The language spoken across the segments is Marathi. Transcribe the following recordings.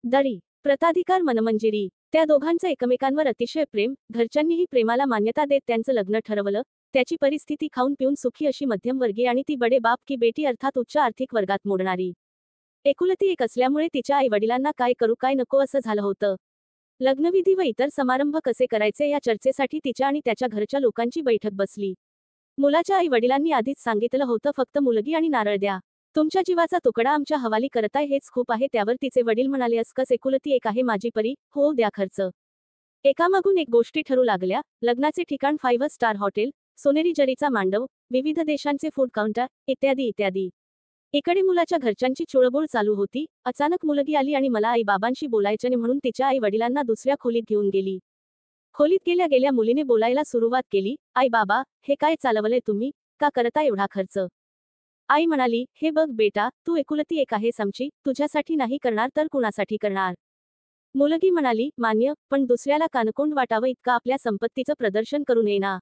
दरी प्रताधिकार मनमंजिरी त्या दोघांचं एकमेकांवर अतिशय प्रेम, घरच्यांनीही प्रेमाला मान्यता देत त्यांचं लग्न ठरवलं. त्याची परिस्थिती खाऊन पिऊन सुखी अशी मध्यमवर्गीय आणि ती बडे बाप की बेटी अर्थात उच्च आर्थिक वर्गात मोडणारी. एकुलती एक असल्यामुळे तिच्या आई वडिलांना काय करू काय नको असं झालं होतं. लग्नविधी व इतर समारंभ कसे करायचे या चर्चेसाठी तिच्या आणि त्याच्या घरच्या लोकांची बैठक बसली. मुलाच्या आई वडिलांनी आधीच सांगितलं होतं फक्त मुलगी आणि नारळ द्या. तुमच्या जीवाचा तुकडा आमच्या हवाली करताय हेच खूप आहे. त्यावर तिचे वडील म्हणाले असकस एकुलती एक आहे माझी परी, हो द्या खर्च. एकामागून एक गोष्टी ठरू लागल्या. लग्नाचे ठिकाण 5 स्टार हॉटेल, सोनेरी जरीचा मांडव, विविध देशांचे फूड काउंटर इत्यादी इत्यादी. इकडे मुलाच्या घरच्यांची चुळबुळ चालू होती. अचानक मुलगी आली आणि मला आई बाबांशी बोलायचे नाही म्हणून तिच्या आई वडिलांना दुसऱ्या खोलीत घेऊन गेली. खोलीत गेल्या गेल्या मुलीने बोलायला सुरुवात केली. आई बाबा, हे काय चालवलंय तुम्ही, का करता एवढा खर्च. आई म्हणाली, हे बघ बेटा, तू एकुलती एक आहेस आमची, तुझ्यासाठी नाही करणार तर कुणासाठी करणार. मुलगी म्हणाली, मान्य, पण दुसऱ्याला कानकोंड वाटावं इतका आपल्या संपत्तीचं प्रदर्शन करू नये ना.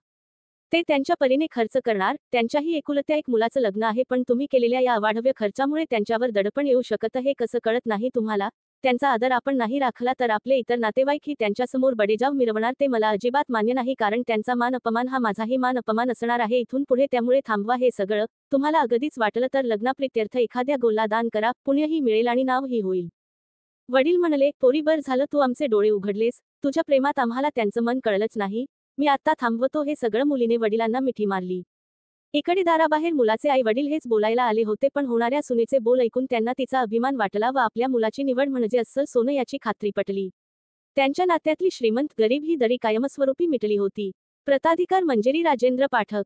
ते त्यांच्या परीने खर्च करणार. त्यांच्याही एकुलत्या एक मुलाचं लग्न आहे पण तुम्ही केलेल्या या अवाढव्य खर्चामुळे त्यांच्यावर दडपण येऊ शकतं हे कसं कळत नाही तुम्हाला. त्यांचा आदर आपण नाही राखला तर आपले इतर नातेवाईकही त्यांच्यासमोर बडेजाव मिरवणार ते मला अजिबात मान्य नाही कारण त्यांचा मान अपमान हा माझाही मान अपमान असणार आहे इथून पुढे त्यामुळे थांबवा हे सगळं. तुम्हाला अगदीच वाटलं तर लग्नाप्रित्यर्थ एखाद्या गोला दान करा, पुण्यही मिळेल आणि नावही होईल. वडील म्हणाले, पोरी बर झालं तू आमचे डोळे उघडलेस, तुझ्या प्रेमात आम्हाला त्यांचं मन कळलंच नाही. मी आत्ता थांबवतो हे सगळं मुलीने वडिलांना मिठी मारली. इकडे दाराबाहेर मुलाचे आई वडील हेच बोलायला आले होते पण होणाऱ्या सुनेचे बोल ऐकून त्यांना तिचा अभिमान वाटला व आपल्या मुलाची निवड म्हणजे अस्सल सोनं याची खात्री पटली. त्यांच्या नात्यातली श्रीमंत गरीब ही दरी कायमस्वरूपी मिटली होती. प्रताधिकार मंजिरी राजेंद्र पाठक.